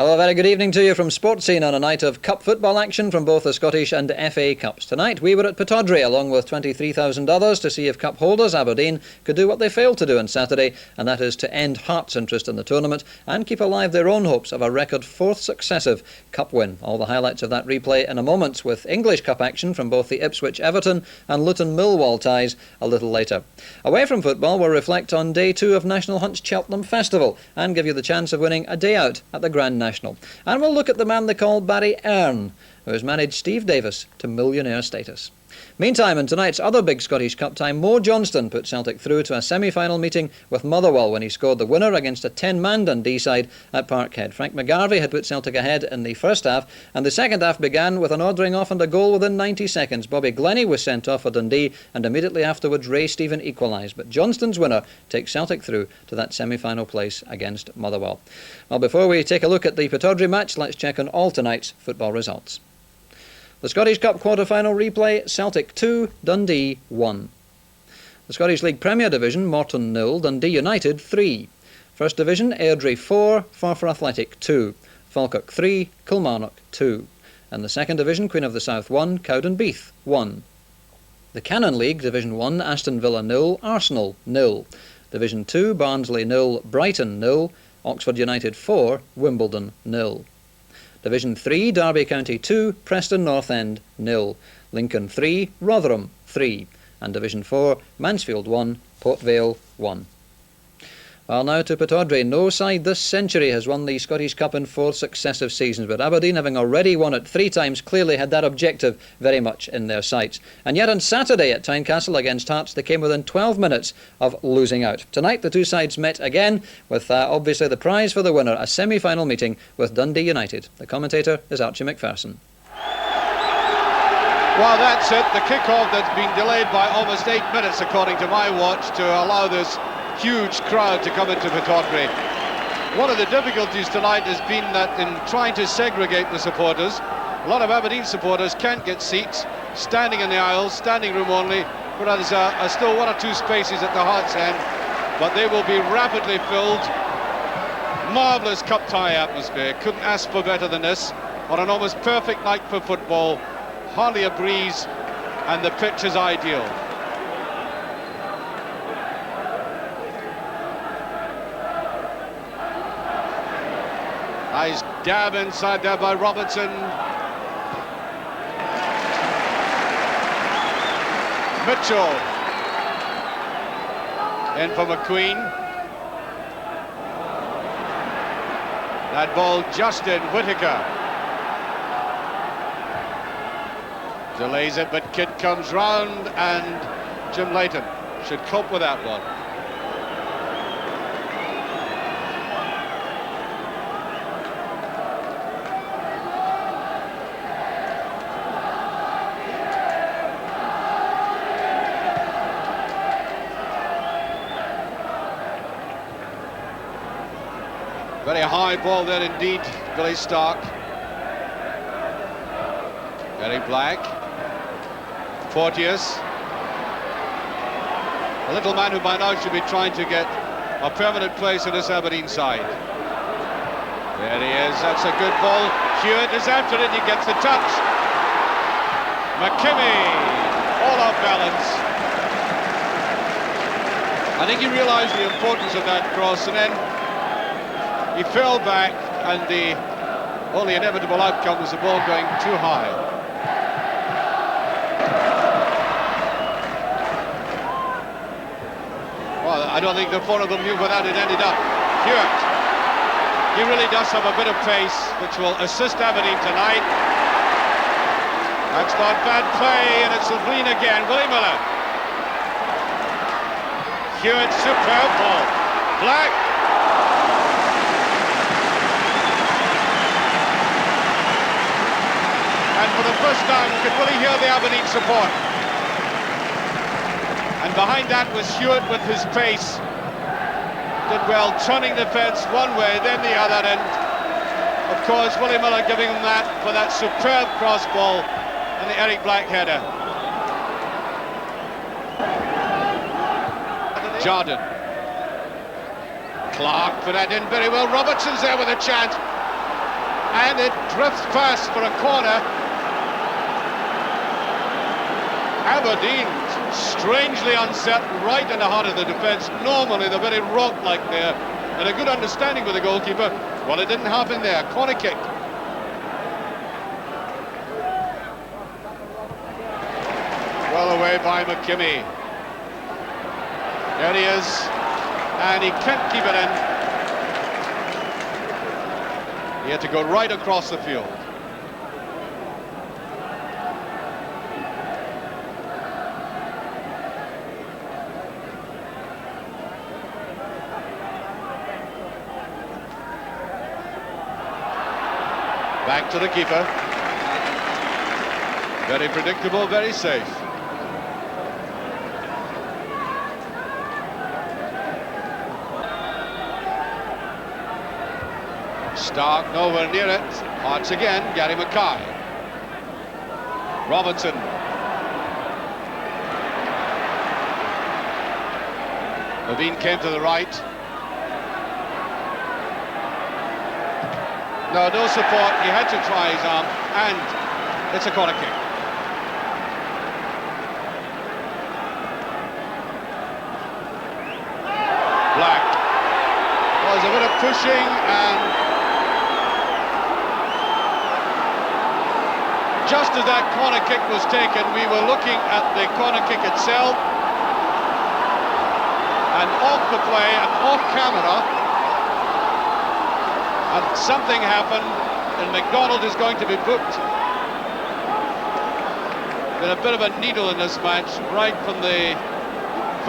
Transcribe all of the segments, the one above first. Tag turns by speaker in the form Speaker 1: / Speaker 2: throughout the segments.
Speaker 1: Hello, very good evening to you from Sports Scene on a night of cup football action from both the Scottish and FA Cups. Tonight we were at Pittodrie along with 23,000 others to see if cup holders Aberdeen could do what they failed to do on Saturday, and that is to end Hearts' interest in the tournament and keep alive their own hopes of a record fourth successive cup win. All the highlights of that replay in a moment, with English cup action from both the Ipswich-Everton and Luton-Millwall ties a little later. Away from football, we'll reflect on day 2 of National Hunt's Cheltenham Festival and give you the chance of winning a day out at the Grand National. And we'll look at the man they call Barry Earn, who has managed Steve Davis to millionaire status. Meantime, in tonight's other big Scottish Cup tie, Mo Johnston put Celtic through to a semi-final meeting with Motherwell when he scored the winner against a 10-man Dundee side at Parkhead. Frank McGarvey had put Celtic ahead in the first half, and the second half began with an ordering off and a goal within 90 seconds. Bobby Glennie was sent off for Dundee, and immediately afterwards Ray Stephen equalised. But Johnston's winner takes Celtic through to that semi-final place against Motherwell. Well, before we take a look at the Pittodrie match, let's check on all tonight's football results. The Scottish Cup quarter-final replay, Celtic 2, Dundee 1. The Scottish League Premier Division, Morton 0, Dundee United 3. First Division, Airdrie 4, Forfar Athletic 2. Falkirk 3, Kilmarnock 2. And the Second Division, Queen of the South 1, Cowdenbeath 1. The Canon League, Division 1, Aston Villa 0, Arsenal 0. Division 2, Barnsley 0, Brighton 0, Oxford United 4, Wimbledon 0. Division 3, Derby County 2, Preston North End 0. Lincoln 3, Rotherham 3. And Division 4, Mansfield 1, Port Vale 1. Well, now to Pittodrie. No side this century has won the Scottish Cup in 4 successive seasons, but Aberdeen, having already won it 3 times, clearly had that objective very much in their sights. And yet on Saturday at Tynecastle against Hearts, they came within 12 minutes of losing out. Tonight the two sides met again, with obviously the prize for the winner, a semi-final meeting with Dundee United. The commentator is Archie MacPherson.
Speaker 2: Well, that's it. The kick-off that's been delayed by almost 8 minutes, according to my watch, to allow this huge crowd to come into Pittodrie. One of the difficulties tonight has been that in trying to segregate the supporters, a lot of Aberdeen supporters can't get seats, standing in the aisles, standing room only, whereas there are still 1 or 2 spaces at the Hearts end, but they will be rapidly filled. Marvellous cup tie atmosphere, couldn't ask for better than this, on an almost perfect night for football, hardly a breeze, and the pitch is ideal. Nice dab inside there by Robertson. Mitchell in for McQueen. That ball just in. Whittaker delays it, but Kidd comes round, and Jim Leighton should cope with that one. Very high ball there indeed, Billy Stark. Very Black. Porteous. A little man who by now should be trying to get a permanent place in this Aberdeen side. There he is, that's a good ball. Hewitt is after it, he gets the touch. McKimmie, all off balance. I think he realised the importance of that cross, and then he fell back, and the only inevitable outcome was the ball going too high. Well, I don't think the 4 of them knew where that had ended up. Hewitt, he really does have a bit of pace, which will assist Aberdeen tonight. That's not bad play, and it's Levine again. Willie Miller. Hewitt, superb ball. Black. And for the first time, you could really hear the Aberdeen support. And behind that was Hewitt with his pace. Did well, turning the fence one way, then the other. And, of course, Willie Miller giving him that for that superb cross ball and the Eric Black header. Jardine. Clark put that in very well. Robertson's there with a chance. and it drifts past for a corner. Aberdeen strangely uncertain right in the heart of the defence. Normally they're very rock-like there, and a good understanding with the goalkeeper. Well, it didn't happen there. Corner kick. Well away by McKimmie. There he is, and he can't keep it in. He had to go right across the field. Back to the keeper. Very predictable, very safe. Stark nowhere near it. Hearts again, Gary Mackay. Robinson. Levine came to the right. No support. He had to try his arm, and it's a corner kick. Black. Well, there's a bit of pushing, and just as that corner kick was taken, we were looking at the corner kick itself, and off the play and off camera, and something happened, and McDonald is going to be booked. Been a bit of a needle in this match right from the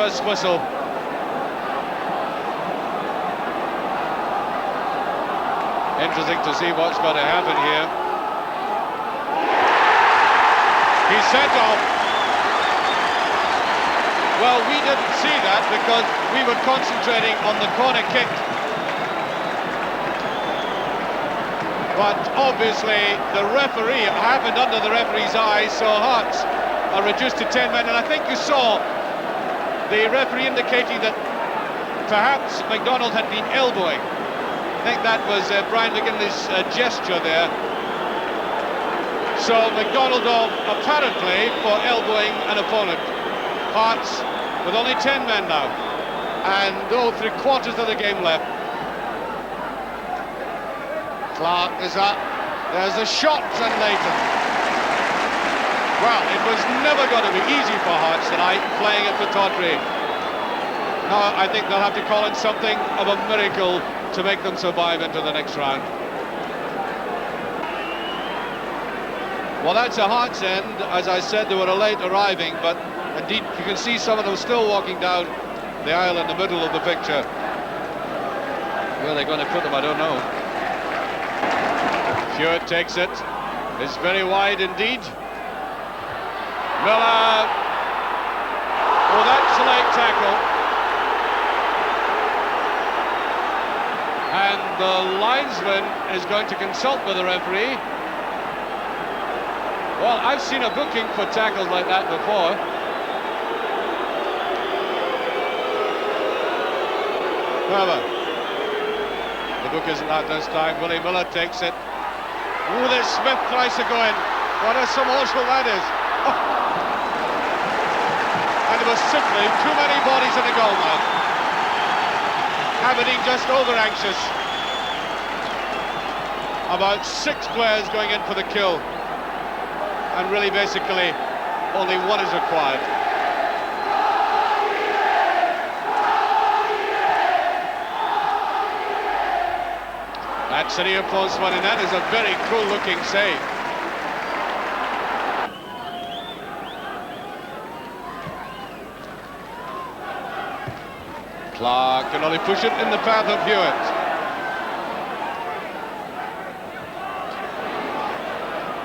Speaker 2: first whistle. Interesting to see what's going to happen here. He's sent off. Well, we didn't see that because we were concentrating on the corner kick. But obviously the referee, it happened under the referee's eyes, so Hearts are reduced to 10 men. And I think you saw the referee indicating that perhaps McDonald had been elbowing. I think that was Brian McGinley's gesture there. So McDonald off apparently for elbowing an opponent. Hearts with only 10 men now, and 3/4 of the game left. Clark is up. There's a shot, and Leighton. Well, it was never going to be easy for Hearts tonight playing at Pittodrie. Now I think they'll have to call in something of a miracle to make them survive into the next round. Well, that's a Hearts end. As I said, they were late arriving, but indeed you can see some of them still walking down the aisle in the middle of the picture. Where they're going to put them, I don't know. Hewitt takes it. It's very wide indeed. Miller. Oh, that's a late tackle. And the linesman is going to consult with the referee. Well, I've seen a booking for tackles like that before. However, the book isn't out this time. Willie Miller takes it. Oh, there's Smith tries to go in. What a submersible that is. Oh. And there was simply too many bodies in the goal now. Aberdeen just over anxious. About 6 players going in for the kill. And really basically only one is required. That's an ear-post one, and that is a very cool-looking save. Clark can only push it in the path of Hewitt.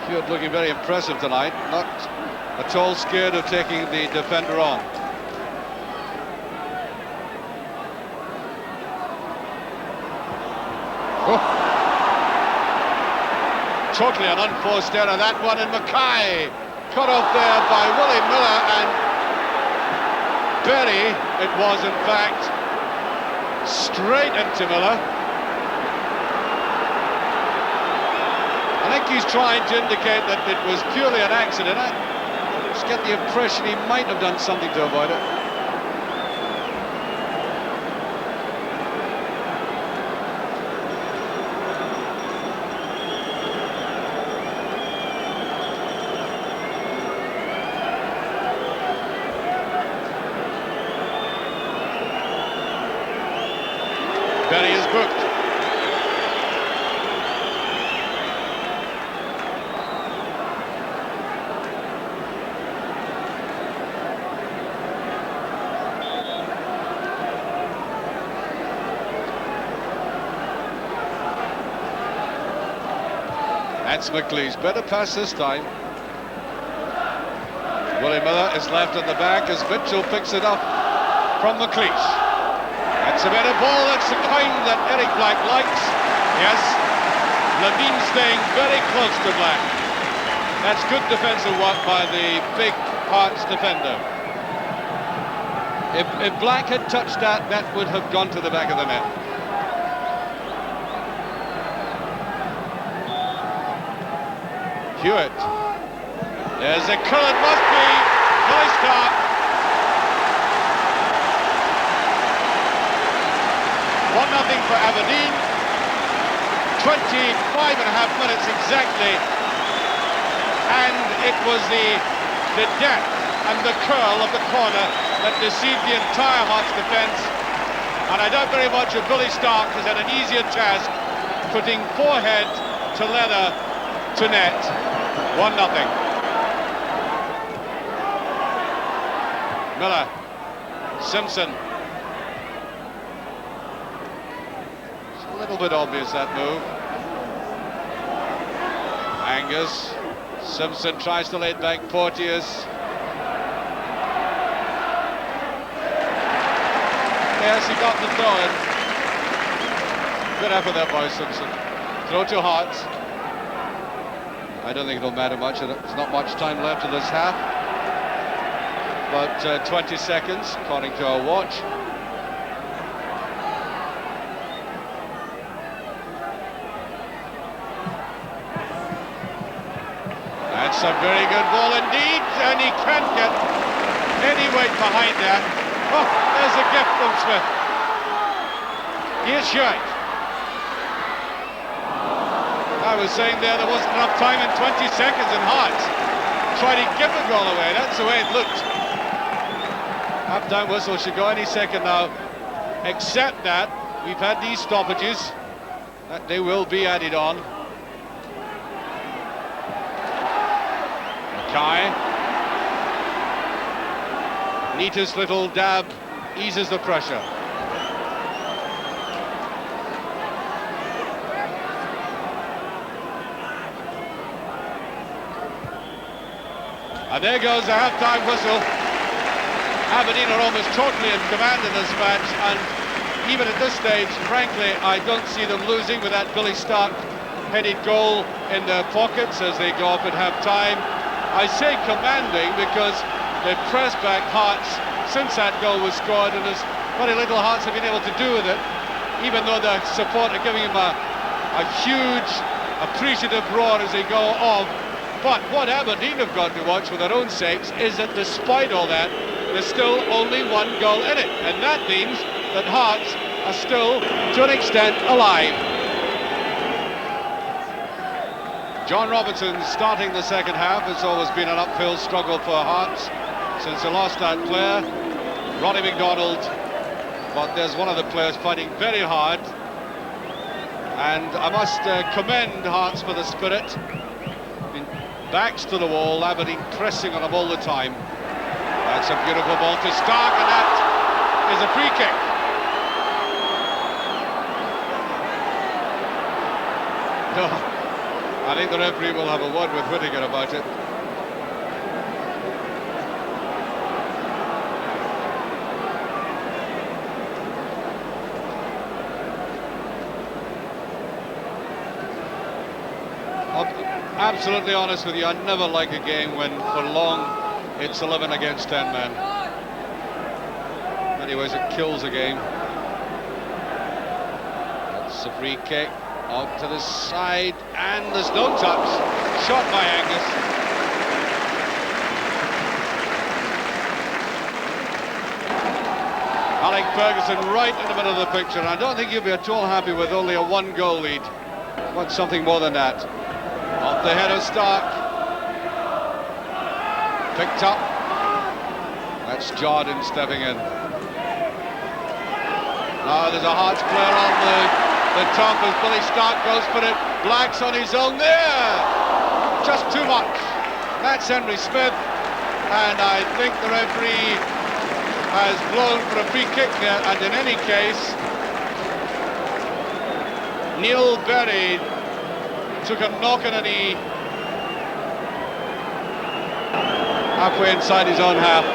Speaker 2: Hewitt looking very impressive tonight, not at all scared of taking the defender on. Oh. Totally an unforced error, that one, and Mackay cut off there by Willie Miller, and Berry, it was in fact, straight into Miller. I think he's trying to indicate that it was purely an accident. I just get the impression he might have done something to avoid it. Berry is booked. That's McLeish. Better pass this time. Willie Miller is left at the back as Mitchell picks it up from McLeish. That's a better ball. That's the kind that Eric Black likes. Yes, Levine staying very close to Black. That's good defensive work by the big Hearts defender. If Black had touched that, that would have gone to the back of the net. Hewitt. There's a kill. It must be. Nice start. 1-0 for Aberdeen. 25.5 minutes exactly, and it was the depth and the curl of the corner that deceived the entire Hearts defence, and I doubt very much if Billy Stark has had an easier task putting forehead to leather to net. 1-0. Miller, Simpson. A little bit obvious, that move. Angus. Simpson tries to lay it back. Porteous. Yes, he got the throw in. Good effort there by Simpson. Throw to Hearts. I don't think it'll matter much. There's not much time left in this half. About 20 seconds, according to our watch. That's a very good ball indeed, and he can't get any weight behind that. Oh, there's a gift from Smith. He is short. I was saying there wasn't enough time in 20 seconds in Hearts. Try to give the goal away, that's the way it looked. Half-time whistle should go any second now, except that we've had these stoppages, that they will be added on. Mackay. Neatest little dab eases the pressure. And there goes the half-time whistle. Aberdeen are almost totally in command in this match, and even at this stage, frankly, I don't see them losing with that Billy Stark headed goal in their pockets as they go up at half-time. I say commanding because they've pressed back Hearts since that goal was scored, and there's very little Hearts have been able to do with it, even though the support are giving them a huge, appreciative roar as they go off. But what Aberdeen have got to watch for their own sakes is that despite all that, there's still only one goal in it, and that means that Hearts are still, to an extent, alive. John Robertson starting the second half. It's always been an uphill struggle for Hearts since they lost that player, Ronnie McDonald. But there's one of the players fighting very hard, and I must commend Hearts for the spirit. Backs to the wall, Aberdeen pressing on them all the time. That's a beautiful ball to Stark, and that is a free kick. No, I think the referee will have a word with Whittaker about it. Absolutely honest with you, I never like a game when for long it's 11 against 10 men. Anyways, it kills a game. That's a free kick. Out to the side, and there's no touch. Shot by Angus. Alec Ferguson right in the middle of the picture. I don't think you'll be at all happy with only a 1-goal lead. Want something more than that. Off the head of Stark. Picked up. That's Jordan stepping in. Now there's a Hearts player on the top as Billy Stark goes for it. Black's on his own there. Just too much. That's Henry Smith. And I think the referee has blown for a free kick there. And in any case, Neil Berry took a knock on a knee halfway inside his own half.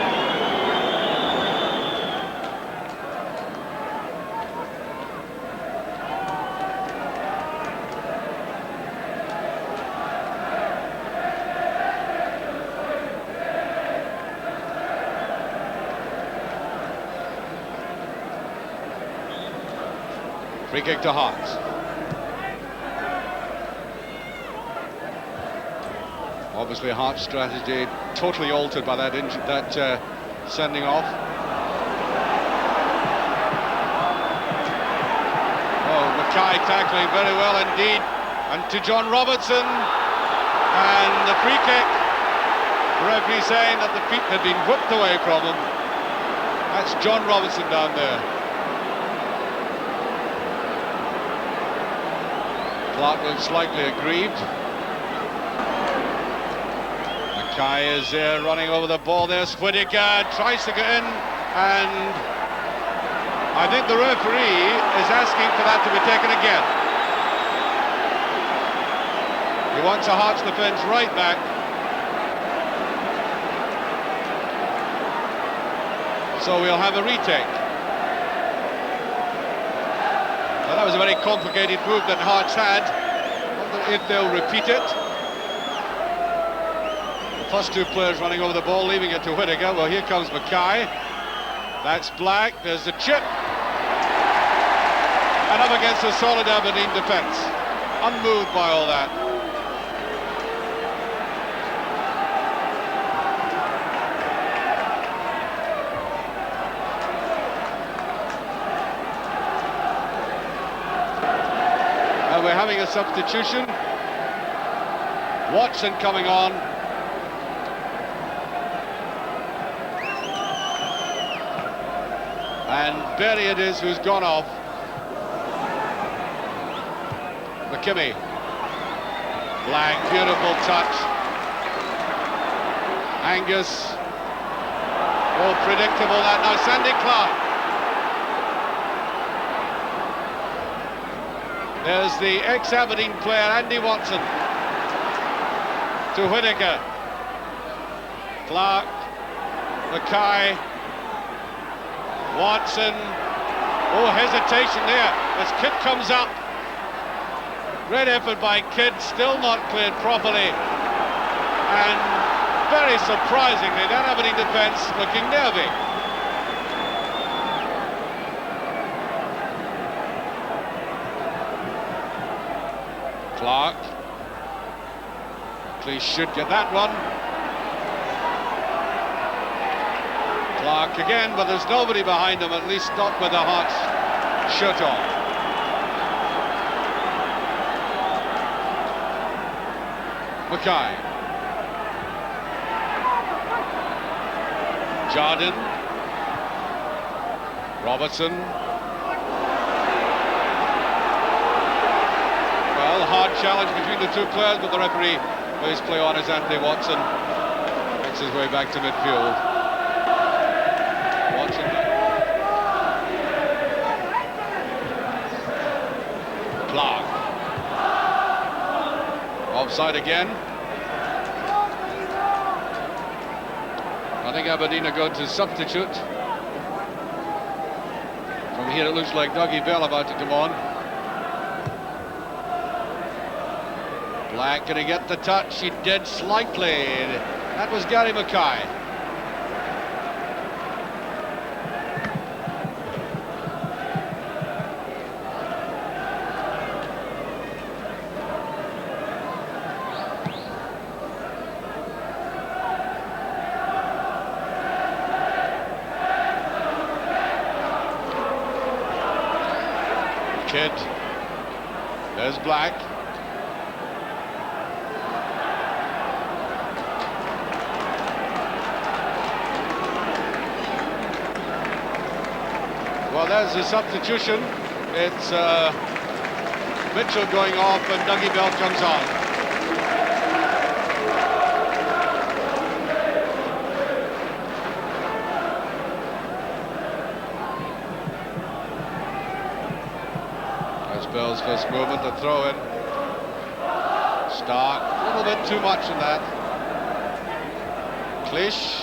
Speaker 2: Free kick to Hearts. Obviously, Hearts' strategy totally altered by that sending off. Oh, Mackay tackling very well indeed. And to John Robertson. And the free kick. The referee saying that the feet had been whipped away from him. That's John Robertson down there. Clark looks slightly aggrieved. Mackay is there running over the ball there. Whittaker tries to get in, and I think the referee is asking for that to be taken again. He wants a Hearts defence right back. So we'll have a retake. Well, that was a very complicated move that Hearts had. I wonder if they'll repeat it. The first two players running over the ball, leaving it to Whittaker. Well, here comes Mackay. That's Black. There's the chip. And up against a solid Aberdeen defence. Unmoved by all that. We're having a substitution. Watson coming on. And Berry it is who's gone off. McKimmie. Black, beautiful touch. Angus. Oh, predictable that now. Sandy Clark. There's the ex-Aberdeen player, Andy Watson, to Whittaker. Clark, Mackay, Watson. Oh, hesitation there as Kidd comes up. Great effort by Kidd, still not cleared properly. And very surprisingly, that Aberdeen defence looking nervy. Clark. Please should get that one. Clark again, but there's nobody behind him, at least not with the Hearts shirt on. Mackay. Jardine. Robertson. Hard challenge between the two players, but the referee plays play on as Anthony Watson makes his way back to midfield. Watson. Clark. Offside again. I think Aberdeen are going to substitute. From here it looks like Dougie Bell about to come on. Black going to get the touch. He did slightly. That was Gary Mackay. Kidd. There's Black. Well, there's the substitution. It's Mitchell going off and Dougie Bell comes on. That's Bell's first movement, the throw in. Stark, a little bit too much in that. Cleach.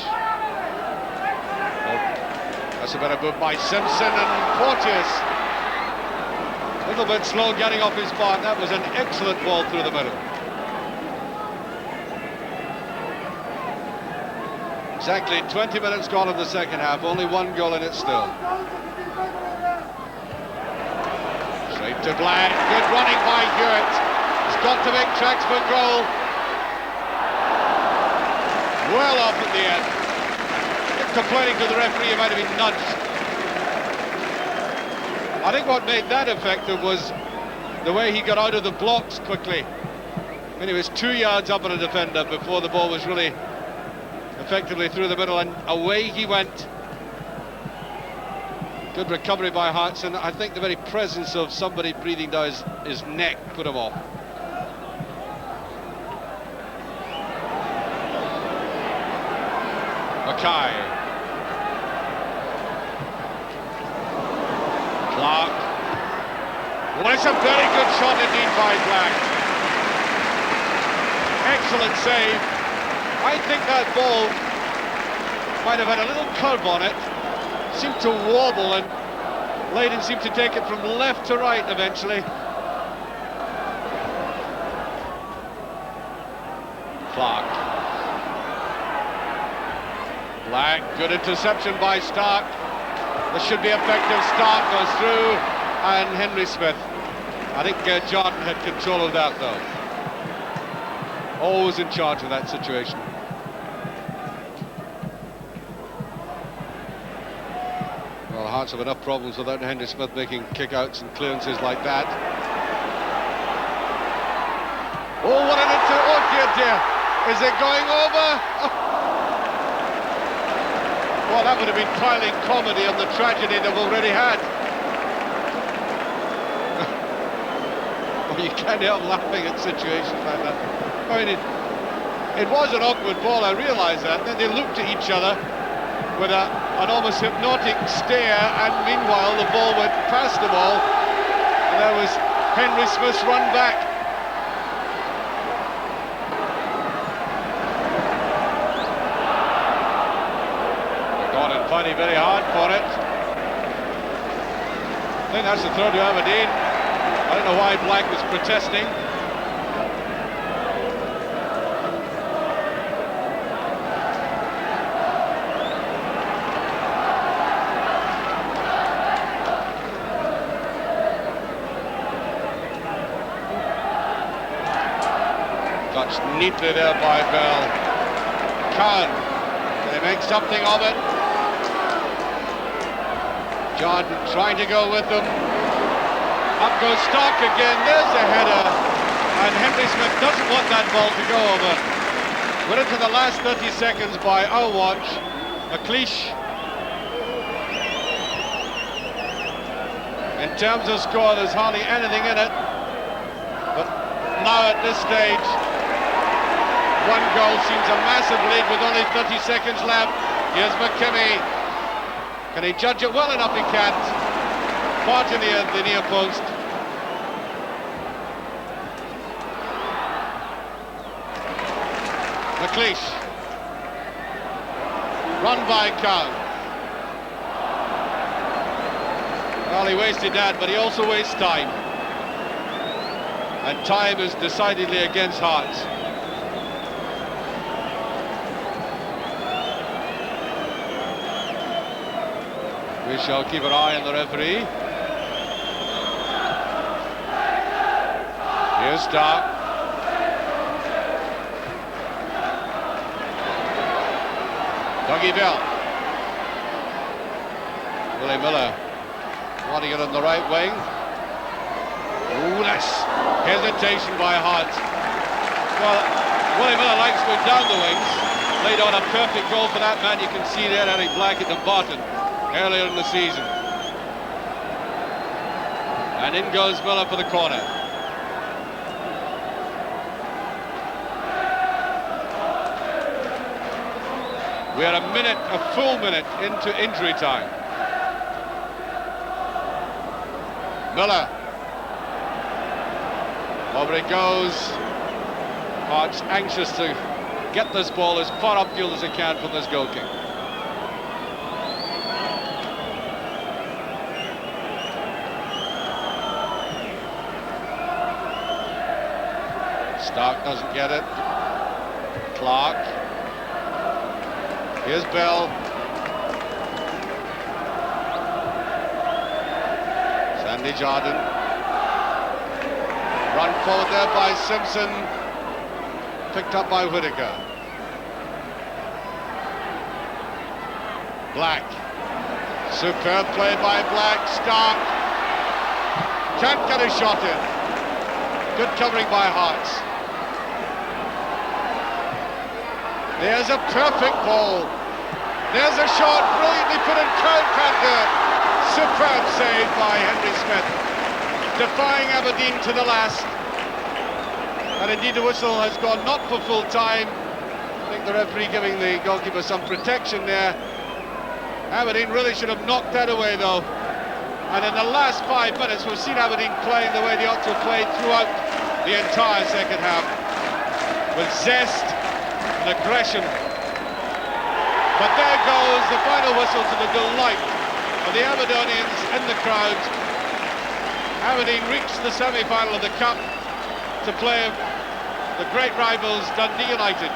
Speaker 2: That's a better move by Simpson, and Porteous a little bit slow getting off his mark. That was an excellent ball through the middle. Exactly 20 minutes gone in the second half, only one goal in it still. Straight to Black, good running by Hewitt. He's got to make tracks for goal. Well off at the end. Complaining to the referee, he might have been nudged. I think what made that effective was the way he got out of the blocks quickly. I mean, he was 2 yards up on a defender before the ball was really effectively through the middle, and away he went. Good recovery by Hartson. I think the very presence of somebody breathing down his neck put him off. Mackay. Clark. Well, it's a very good shot indeed by Black. Excellent save. I think that ball might have had a little curve on it. Seemed to wobble, and Leyden seemed to take it from left to right eventually. Clark. Black, good interception by Stark. This should be effective. Stark goes through, and Henry Smith. I think Jordan had control of that though. Always in charge of that situation. Well, Hearts have enough problems without Henry Smith making kick-outs and clearances like that. Oh, what an oh dear. Is it going over? Oh. Well, that would have been piling comedy on the tragedy they've already had. Well, you can't help laughing at situations like that. I mean, it was an awkward ball, I realise that. Then they looked at each other with an almost hypnotic stare, and meanwhile the ball went past them all, and there was Henry Smith's run back. Fighting very hard for it. I think that's the throw to Aberdeen. I don't know why Black was protesting. Touched neatly there by Bell. Khan, can they make something of it? Jordan trying to go with them. Up goes Stark again. There's a header. And Henry Smith doesn't want that ball to go over. We're into the last 30 seconds by our watch. McLeish. In terms of score, there's hardly anything in it. But now at this stage, one goal seems a massive lead with only 30 seconds left. Here's McKimmie. Can he judge it well enough? He can't. Far to the near post. McLeish. Run by Khan. Well, he wasted that, but he also wastes time. And time is decidedly against Hearts. We shall keep an eye on the referee. Here's Stark. Dougie Bell. Willie Miller wanting it on the right wing. Foolish hesitation by Hart. Well, Willie Miller likes going down the wings. Laid on a perfect goal for that man. You can see there, Eric Blackett and Barton earlier in the season. And in goes Miller for the corner. We are a full minute into injury time. Miller. Over it goes. Hart's anxious to get this ball as far upfield as he can from this goal kick. Stark doesn't get it. Clark. Here's Bell. Sandy Jardine. Run forward there by Simpson. Picked up by Whittaker. Black. Superb play by Black. Stark. Can't get a shot in. Good covering by Hearts. There's a perfect ball. There's a shot, brilliantly put in. Crowd can't do it. Superb save by Henry Smith. Defying Aberdeen to the last. And indeed the whistle has gone not for full time. I think the referee giving the goalkeeper some protection there. Aberdeen really should have knocked that away though. And in the last 5 minutes we've seen Aberdeen playing the way they ought to have played throughout the entire second half. With zest and aggression. But there goes the final whistle to the delight of the Aberdonians in the crowd. Aberdeen reached the semi-final of the Cup to play the great rivals Dundee United.